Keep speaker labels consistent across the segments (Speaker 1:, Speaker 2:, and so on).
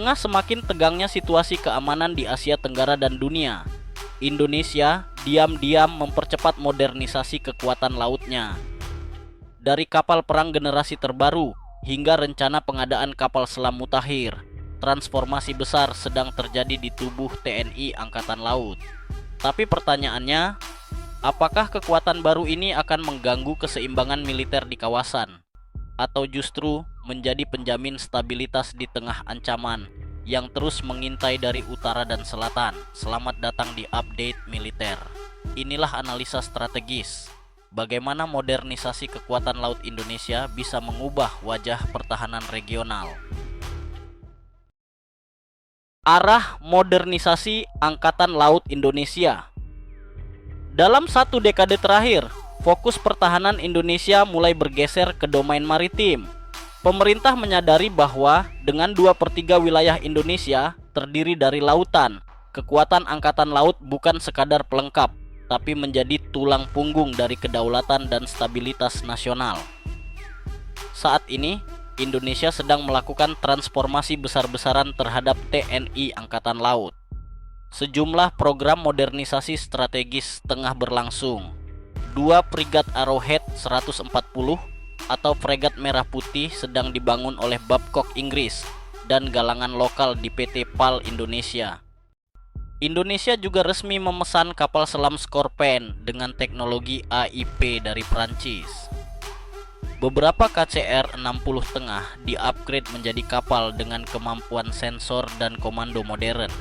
Speaker 1: tengah semakin tegangnya situasi keamanan di Asia Tenggara dan dunia, Indonesia diam-diam mempercepat modernisasi kekuatan lautnya. Dari kapal perang generasi terbaru hingga rencana pengadaan kapal selam mutakhir, transformasi besar sedang terjadi di tubuh TNI Angkatan Laut. Tapi pertanyaannya, apakah kekuatan baru ini akan mengganggu keseimbangan militer di kawasan, atau justru menjadi penjamin stabilitas di tengah ancaman yang terus mengintai dari utara dan selatan? Selamat datang di Update Militer. Inilah analisa strategis bagaimana modernisasi kekuatan laut Indonesia bisa mengubah wajah pertahanan regional. Arah modernisasi Angkatan Laut Indonesia. Dalam satu dekade terakhir, fokus pertahanan Indonesia mulai bergeser ke domain maritim. Pemerintah menyadari bahwa dengan 2/3 wilayah Indonesia terdiri dari lautan, kekuatan angkatan laut bukan sekadar pelengkap, tapi menjadi tulang punggung dari kedaulatan dan stabilitas nasional. Saat ini, Indonesia sedang melakukan transformasi besar-besaran terhadap TNI Angkatan Laut. Sejumlah program modernisasi strategis tengah berlangsung. 2 Frigat Arrowhead 140 atau fregat merah putih sedang dibangun oleh Babcock Inggris dan galangan lokal di PT PAL Indonesia. Indonesia juga resmi memesan kapal selam Scorpène dengan teknologi AIP dari Prancis. Beberapa KCR 60 tengah di-upgrade menjadi kapal dengan kemampuan sensor dan komando modern.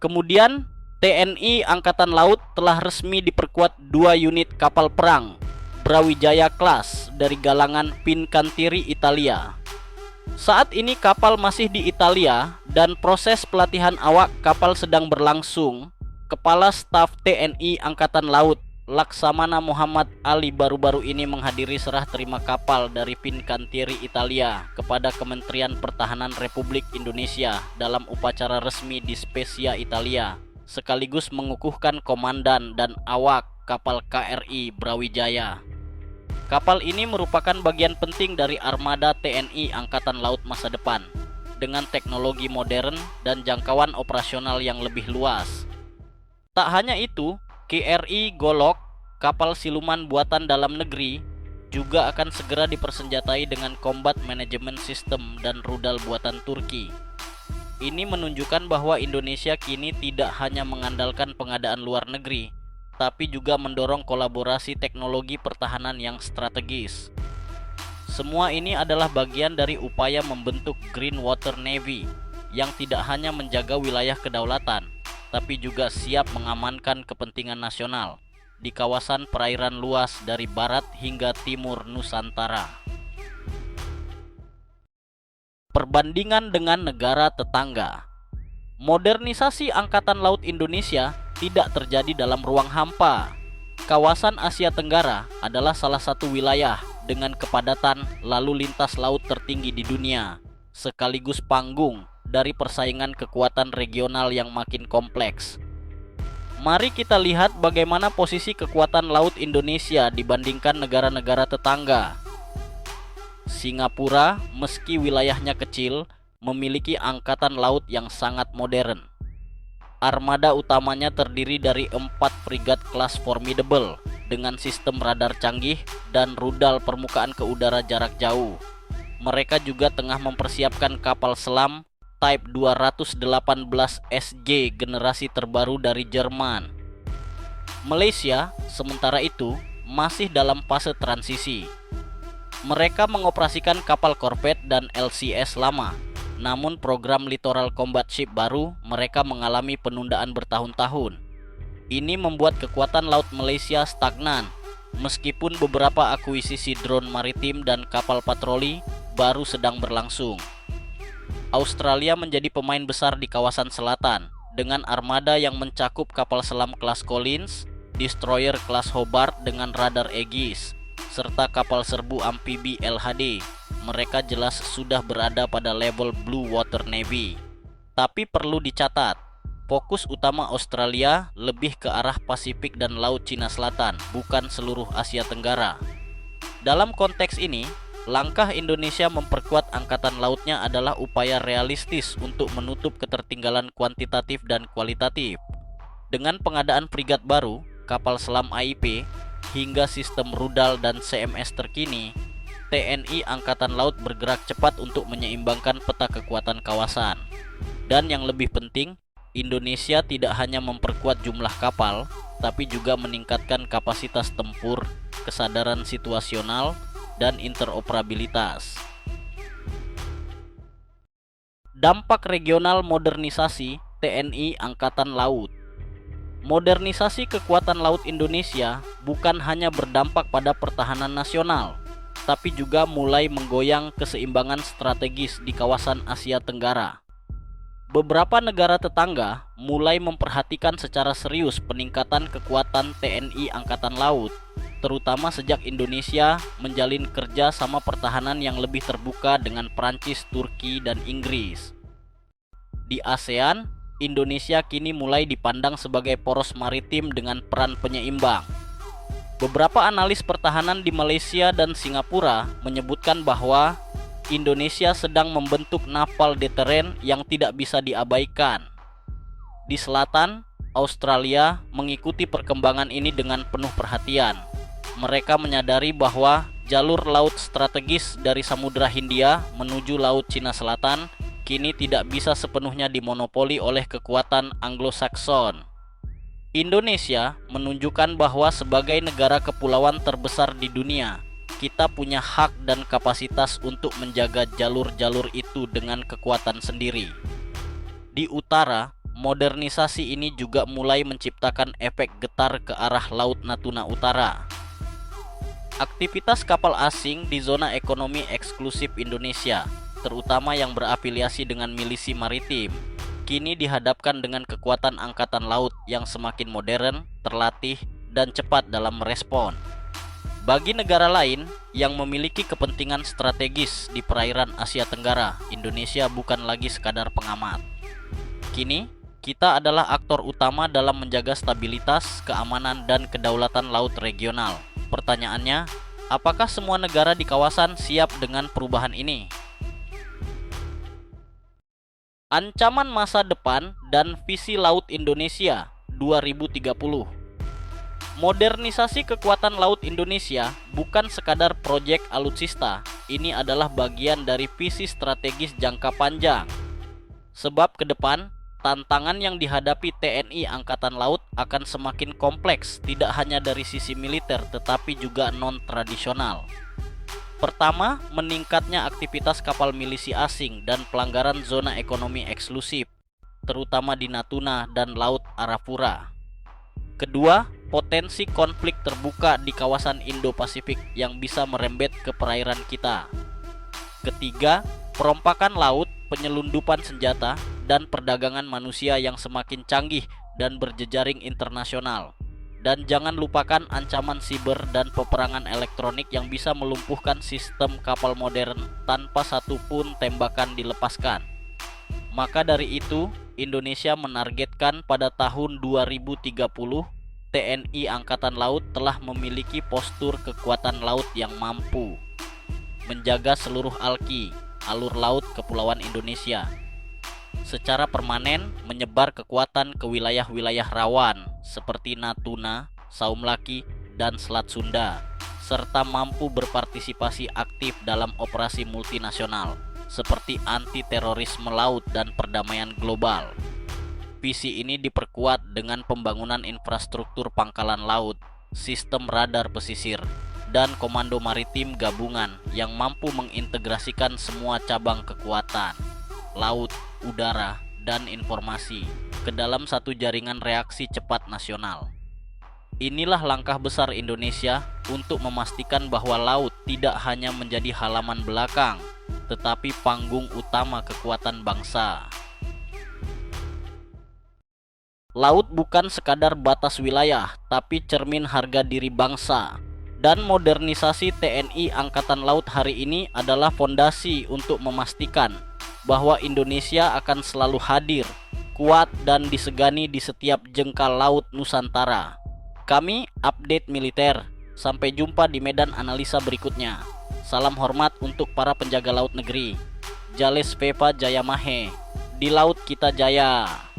Speaker 1: Kemudian, TNI Angkatan Laut telah resmi diperkuat 2 unit kapal perang Brawijaya Class dari galangan Fincantieri Italia. Saat ini kapal masih di Italia dan proses pelatihan awak kapal sedang berlangsung. Kepala Staf TNI Angkatan Laut Laksamana Muhammad Ali baru-baru ini menghadiri serah terima kapal dari Fincantieri Italia kepada Kementerian Pertahanan Republik Indonesia dalam upacara resmi di Spezia, Italia, sekaligus mengukuhkan komandan dan awak kapal KRI Brawijaya. Kapal ini merupakan bagian penting dari armada TNI Angkatan Laut masa depan, dengan teknologi modern dan jangkauan operasional yang lebih luas. Tak hanya itu, KRI Golok, kapal siluman buatan dalam negeri, juga akan segera dipersenjatai dengan Combat Management System dan rudal buatan Turki. Ini menunjukkan bahwa Indonesia kini tidak hanya mengandalkan pengadaan luar negeri, tapi juga mendorong kolaborasi teknologi pertahanan yang strategis. Semua ini adalah bagian dari upaya membentuk Green Water Navy yang tidak hanya menjaga wilayah kedaulatan, tapi juga siap mengamankan kepentingan nasional di kawasan perairan luas dari barat hingga timur Nusantara. Perbandingan dengan negara tetangga. Modernisasi Angkatan Laut Indonesia tidak terjadi dalam ruang hampa. Kawasan Asia Tenggara adalah salah satu wilayah dengan kepadatan lalu lintas laut tertinggi di dunia, sekaligus panggung dari persaingan kekuatan regional yang makin kompleks. Mari kita lihat bagaimana posisi kekuatan laut Indonesia dibandingkan negara-negara tetangga. Singapura, meski wilayahnya kecil, memiliki angkatan laut yang sangat modern. Armada utamanya terdiri dari 4 frigat kelas Formidable dengan sistem radar canggih dan rudal permukaan ke udara jarak jauh. Mereka juga tengah mempersiapkan kapal selam Type 218 SJ generasi terbaru dari Jerman. Malaysia, sementara itu, masih dalam fase transisi. Mereka mengoperasikan kapal korvet dan LCS lama. Namun program Littoral Combat Ship baru mereka mengalami penundaan bertahun-tahun. Ini membuat kekuatan laut Malaysia stagnan, meskipun beberapa akuisisi drone maritim dan kapal patroli baru sedang berlangsung. Australia menjadi pemain besar di kawasan selatan, dengan armada yang mencakup kapal selam kelas Collins, destroyer kelas Hobart dengan radar Aegis, serta kapal serbu amfibi LHD. Mereka jelas sudah berada pada level Blue Water Navy. Tapi perlu dicatat, fokus utama Australia lebih ke arah Pasifik dan Laut Cina Selatan, bukan seluruh Asia Tenggara. Dalam konteks ini, Langkah Indonesia memperkuat angkatan lautnya adalah upaya realistis untuk menutup ketertinggalan kuantitatif dan kualitatif. Dengan pengadaan frigat baru, kapal selam AIP, hingga sistem rudal dan CMS terkini, TNI Angkatan Laut bergerak cepat untuk menyeimbangkan peta kekuatan kawasan. Dan yang lebih penting, Indonesia tidak hanya memperkuat jumlah kapal, tapi juga meningkatkan kapasitas tempur, kesadaran situasional, dan interoperabilitas. Dampak regional modernisasi TNI Angkatan Laut. Modernisasi kekuatan laut Indonesia bukan hanya berdampak pada pertahanan nasional, tapi juga mulai menggoyang keseimbangan strategis di kawasan Asia Tenggara. Beberapa negara tetangga mulai memperhatikan secara serius peningkatan kekuatan TNI Angkatan Laut, terutama sejak Indonesia menjalin kerja sama pertahanan yang lebih terbuka dengan Prancis, Turki, dan Inggris. Di ASEAN, Indonesia kini mulai dipandang sebagai poros maritim dengan peran penyeimbang. Beberapa analis pertahanan di Malaysia dan Singapura menyebutkan bahwa Indonesia sedang membentuk naval deteren yang tidak bisa diabaikan. Di selatan, Australia mengikuti perkembangan ini dengan penuh perhatian. Mereka menyadari bahwa jalur laut strategis dari Samudra Hindia menuju Laut Cina Selatan kini tidak bisa sepenuhnya dimonopoli oleh kekuatan Anglo-Saxon. Indonesia menunjukkan bahwa sebagai negara kepulauan terbesar di dunia, kita punya hak dan kapasitas untuk menjaga jalur-jalur itu dengan kekuatan sendiri. Di utara, modernisasi ini juga mulai menciptakan efek getar ke arah Laut Natuna Utara. Aktivitas kapal asing di zona ekonomi eksklusif Indonesia, terutama yang berafiliasi dengan milisi maritim, kini dihadapkan dengan kekuatan angkatan laut yang semakin modern, terlatih, dan cepat dalam merespon. Bagi negara lain yang memiliki kepentingan strategis di perairan Asia Tenggara, Indonesia bukan lagi sekadar pengamat. Kini, kita adalah aktor utama dalam menjaga stabilitas, keamanan, dan kedaulatan laut regional. Pertanyaannya, apakah semua negara di kawasan siap dengan perubahan ini? Ancaman masa depan dan visi laut Indonesia 2030. Modernisasi kekuatan laut Indonesia bukan sekadar proyek alutsista. Ini adalah bagian dari visi strategis jangka panjang. Sebab ke depan, tantangan yang dihadapi TNI Angkatan Laut akan semakin kompleks, tidak hanya dari sisi militer tetapi juga non-tradisional. Pertama, meningkatnya aktivitas kapal milisi asing dan pelanggaran zona ekonomi eksklusif, terutama di Natuna dan Laut Arafura. Kedua, potensi konflik terbuka di kawasan Indo-Pasifik yang bisa merembet ke perairan kita. Ketiga, perompakan laut, penyelundupan senjata, dan perdagangan manusia yang semakin canggih dan berjejaring internasional. Dan jangan lupakan ancaman siber dan peperangan elektronik yang bisa melumpuhkan sistem kapal modern tanpa satupun tembakan dilepaskan. Maka dari itu, Indonesia menargetkan pada tahun 2030, TNI Angkatan Laut telah memiliki postur kekuatan laut yang mampu menjaga seluruh alki, alur laut kepulauan Indonesia, secara permanen menyebar kekuatan ke wilayah-wilayah rawan seperti Natuna, Saumlaki, dan Selat Sunda, serta mampu berpartisipasi aktif dalam operasi multinasional seperti anti-terorisme laut dan perdamaian global. Visi ini diperkuat dengan pembangunan infrastruktur pangkalan laut, sistem radar pesisir, dan komando maritim gabungan yang mampu mengintegrasikan semua cabang kekuatan laut, udara, dan informasi ke dalam satu jaringan reaksi cepat nasional. Inilah langkah besar Indonesia untuk memastikan bahwa laut tidak hanya menjadi halaman belakang, tetapi panggung utama kekuatan bangsa. Laut bukan sekadar batas wilayah, tapi cermin harga diri bangsa. Dan modernisasi TNI Angkatan Laut hari ini adalah fondasi untuk memastikan bahwa Indonesia akan selalu hadir, kuat, dan disegani di setiap jengkal laut Nusantara. Kami update militer. Sampai jumpa di medan analisa berikutnya. Salam hormat untuk para penjaga laut negeri. Jales Pepa Jaya Mahe. Di laut kita jaya.